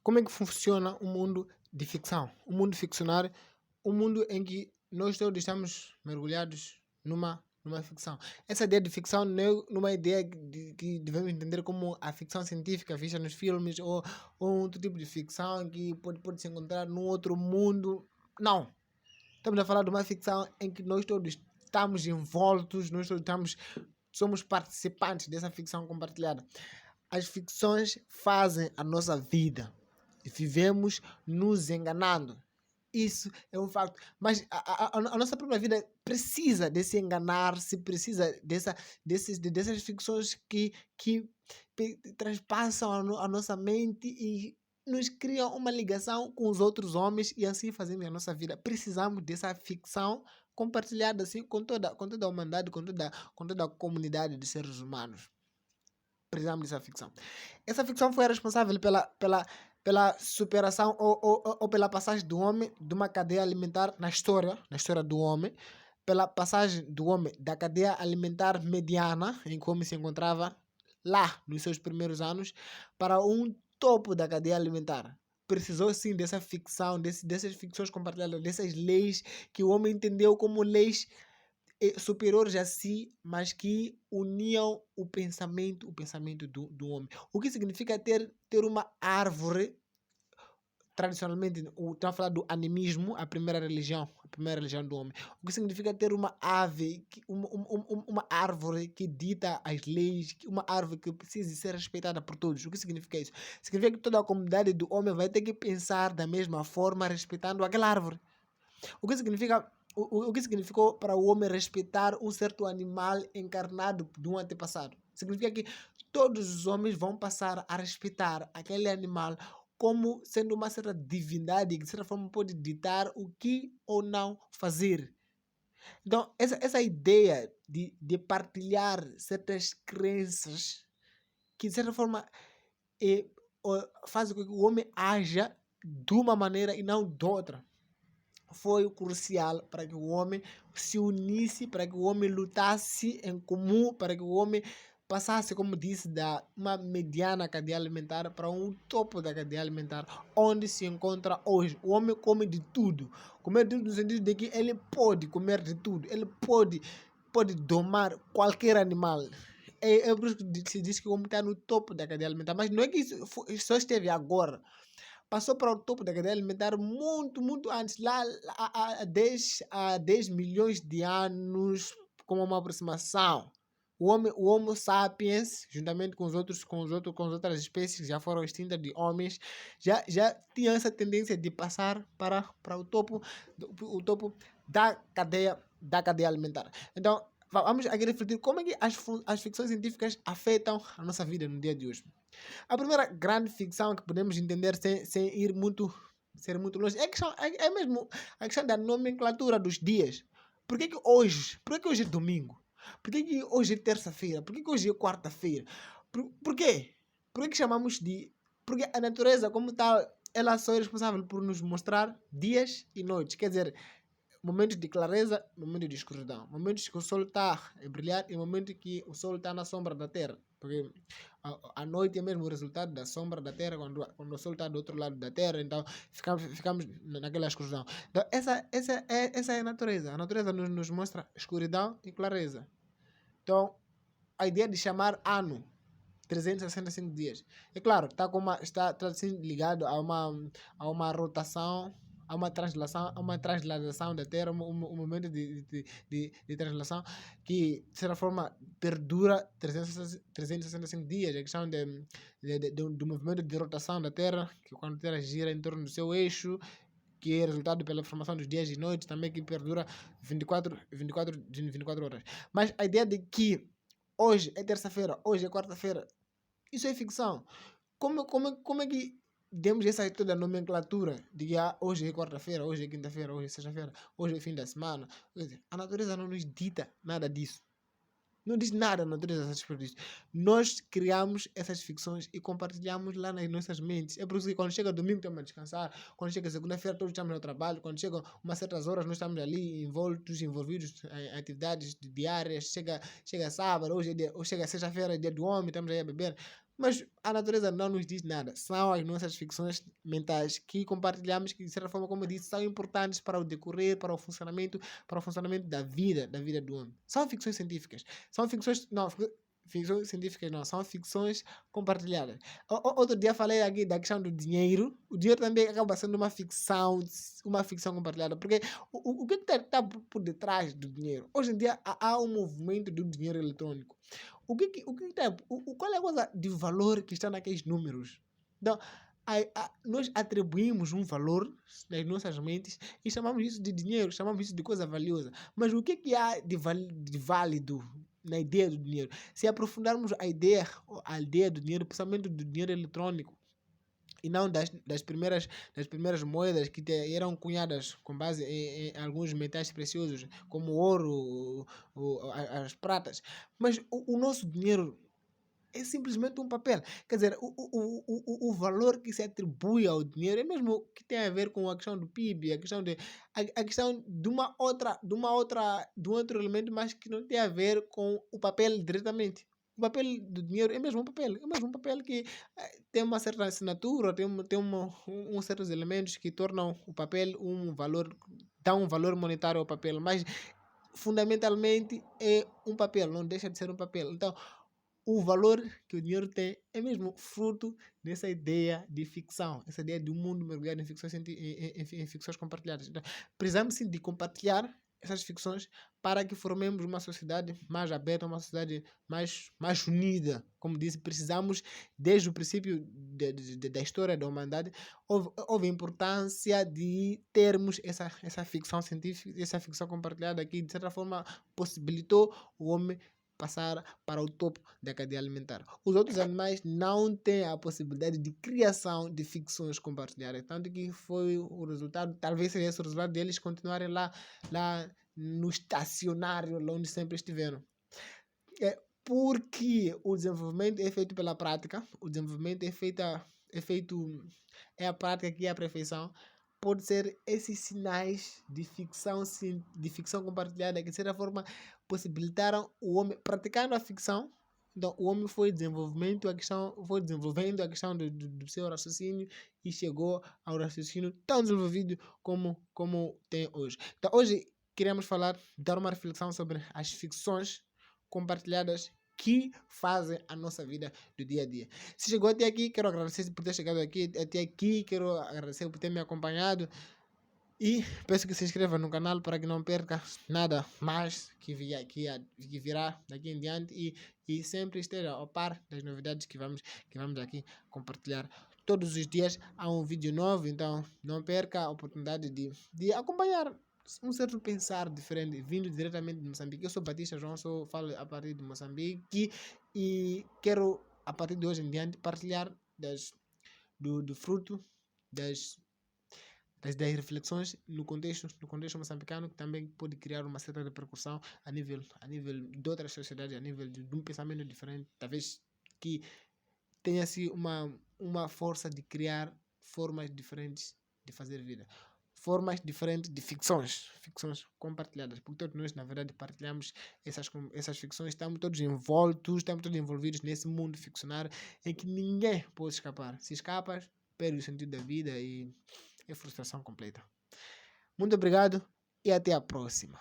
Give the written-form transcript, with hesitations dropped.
Como é que funciona o mundo de ficção? O mundo ficcionário, um mundo em que nós todos estamos mergulhados numa ficção. Essa ideia de ficção não é uma ideia que devemos entender como a ficção científica vista nos filmes ou outro tipo de ficção que pode se encontrar num outro mundo. Não. Estamos a falar de uma ficção em que nós todos estamos envoltos, nós todos somos participantes dessa ficção compartilhada. As ficções fazem a nossa vida. Vivemos nos enganando. Isso é um facto. Mas a nossa própria vida precisa desse enganar-se, precisa dessas ficções que transpassam a nossa mente e nos criam uma ligação com os outros homens e assim fazemos a nossa vida. Precisamos dessa ficção compartilhada assim com toda a humanidade, com toda a comunidade de seres humanos. Precisamos dessa ficção. Essa ficção foi responsável pela superação ou pela passagem do homem de uma cadeia alimentar na história do homem, pela passagem do homem da cadeia alimentar mediana, em que o homem se encontrava lá nos seus primeiros anos, para um topo da cadeia alimentar. Precisou sim dessa ficção, dessas ficções compartilhadas, dessas leis que o homem entendeu como leis superiores a si, mas que uniam o pensamento do homem. O que significa ter uma árvore, tradicionalmente, estamos a falar do animismo, a primeira religião do homem. O que significa ter uma ave, uma árvore que dita as leis, uma árvore que precisa ser respeitada por todos. O que significa isso? Significa que toda a comunidade do homem vai ter que pensar da mesma forma, respeitando aquela árvore. O que significou para o homem respeitar um certo animal encarnado de um antepassado? Significa que todos os homens vão passar a respeitar aquele animal como sendo uma certa divindade que de certa forma pode ditar o que ou não fazer. Então, essa ideia de partilhar certas crenças que de certa forma faz com que o homem haja de uma maneira e não de outra, foi crucial para que o homem se unisse, para que o homem lutasse em comum, para que o homem passasse, como disse, da uma mediana cadeia alimentar para um topo da cadeia alimentar, onde se encontra hoje. O homem come de tudo. Comer de tudo no sentido de que ele pode comer de tudo. Ele pode domar qualquer animal. É por isso que se diz que o homem está no topo da cadeia alimentar. Mas não é que isso só esteve agora. Passou para o topo da cadeia alimentar muito antes, lá há 10 milhões de anos, como uma aproximação. O Homo sapiens, juntamente com as outras espécies que já foram extintas de homens, já tinham essa tendência de passar para o topo da cadeia alimentar. Então, vamos aqui refletir como é que as ficções científicas afetam a nossa vida no dia de hoje. A primeira grande ficção que podemos entender sem ser muito longe é mesmo a questão da nomenclatura dos dias. Por que hoje é domingo? Por que hoje é terça-feira? Por que hoje é quarta-feira? Por quê? Por que chamamos de... Porque a natureza, como tal, ela só é responsável por nos mostrar dias e noites. Quer dizer, momentos de clareza, momentos de escuridão. Momentos que o sol está a brilhar e momentos que o sol está na sombra da terra. Porque a noite é mesmo o resultado da sombra da terra quando o sol está do outro lado da terra. Então ficamos naquela escuridão. Então essa é a natureza. A natureza nos mostra escuridão e clareza. Então a ideia de chamar ano 365 dias. É claro, está assim ligado a uma rotação, a uma translação da Terra, um momento de translação que, de certa forma, perdura 365 dias. A questão do movimento de rotação da Terra, que quando a Terra gira em torno do seu eixo, que é resultado pela formação dos dias e noites, também que perdura 24 horas. Mas a ideia de que hoje é terça-feira, hoje é quarta-feira, isso é ficção. Como é que demos essa toda nomenclatura de que hoje é quarta-feira, hoje é quinta-feira, hoje é sexta-feira, hoje é fim da semana? A natureza não nos dita nada disso. Não diz nada a natureza a respeito disso. Nós criamos essas ficções e compartilhamos lá nas nossas mentes. É por isso que quando chega domingo estamos a descansar, quando chega segunda-feira todos estamos no trabalho, quando chegam umas certas horas nós estamos ali envolvidos em atividades diárias, chega sábado, ou chega sexta-feira, dia do homem, estamos aí a beber. Mas a natureza não nos diz nada. São as nossas ficções mentais que compartilhamos, que de certa forma, como eu disse, são importantes para o decorrer, para o funcionamento da vida do homem. São ficções científicas. São ficções, não, ficções científicas não, são ficções compartilhadas. Outro dia falei aqui da questão do dinheiro. O dinheiro também acaba sendo uma ficção compartilhada, porque o que está por detrás do dinheiro? Hoje em dia há um movimento do dinheiro eletrônico. Qual é a coisa de valor que está naqueles números? Então, nós atribuímos um valor nas nossas mentes e chamamos isso de dinheiro, chamamos isso de coisa valiosa. Mas o que há de válido na ideia do dinheiro? Se aprofundarmos a ideia do dinheiro, principalmente do dinheiro eletrônico, e não das primeiras moedas que eram cunhadas com base em alguns metais preciosos, como o ouro, as pratas. Mas o nosso dinheiro é simplesmente um papel. Quer dizer, o valor que se atribui ao dinheiro é mesmo que tem a ver com a questão do PIB, a questão de um outro elemento, mas que não tem a ver com o papel diretamente. O papel do dinheiro é mesmo um papel que tem uma certa assinatura, tem certos elementos que tornam o papel um valor, dão um valor monetário ao papel, mas fundamentalmente é um papel, não deixa de ser um papel. Então, o valor que o dinheiro tem é mesmo fruto dessa ideia de ficção, essa ideia de um mundo mergulhado em ficções, em ficções compartilhadas. Então, precisamos sim de compartilhar essas ficções para que formemos uma sociedade mais aberta, uma sociedade mais unida. Como disse, precisamos, desde o princípio da história da humanidade, houve a importância de termos essa ficção científica, essa ficção compartilhada que, de certa forma, possibilitou o homem passar para o topo da cadeia alimentar. Os outros animais não têm a possibilidade de criação de ficções compartilhadas, tanto que foi o resultado, talvez seja esse o resultado deles continuarem lá no estacionário, lá onde sempre estiveram. Porque o desenvolvimento é feito pela prática, o desenvolvimento é a prática que é a perfeição. Pode ser esses sinais de ficção compartilhada que de certa forma possibilitaram o homem praticando a ficção. Então o homem foi desenvolvendo a questão do seu raciocínio e chegou ao raciocínio tão desenvolvido como tem hoje. Então hoje queremos dar uma reflexão sobre as ficções compartilhadas que fazem a nossa vida do dia a dia. Se chegou até aqui, quero agradecer por ter chegado até aqui, quero agradecer por ter me acompanhado e peço que se inscreva no canal para que não perca nada mais que virá daqui em diante e sempre esteja ao par das novidades que vamos aqui compartilhar. Todos os dias há um vídeo novo, então não perca a oportunidade de acompanhar um certo pensar diferente, vindo diretamente de Moçambique. Eu sou Batista João, falo a partir de Moçambique e quero, a partir de hoje em diante, partilhar do fruto das reflexões no contexto moçambicano, que também pode criar uma certa repercussão a nível de outras sociedades, a nível de um pensamento diferente, talvez que tenha assim uma força de criar formas diferentes de fazer vida. Formas diferentes de ficções compartilhadas, porque todos nós, na verdade, partilhamos essas ficções, estamos todos envolvidos nesse mundo ficcionário em que ninguém pode escapar. Se escapas, perde o sentido da vida e é frustração completa. Muito obrigado e até a próxima.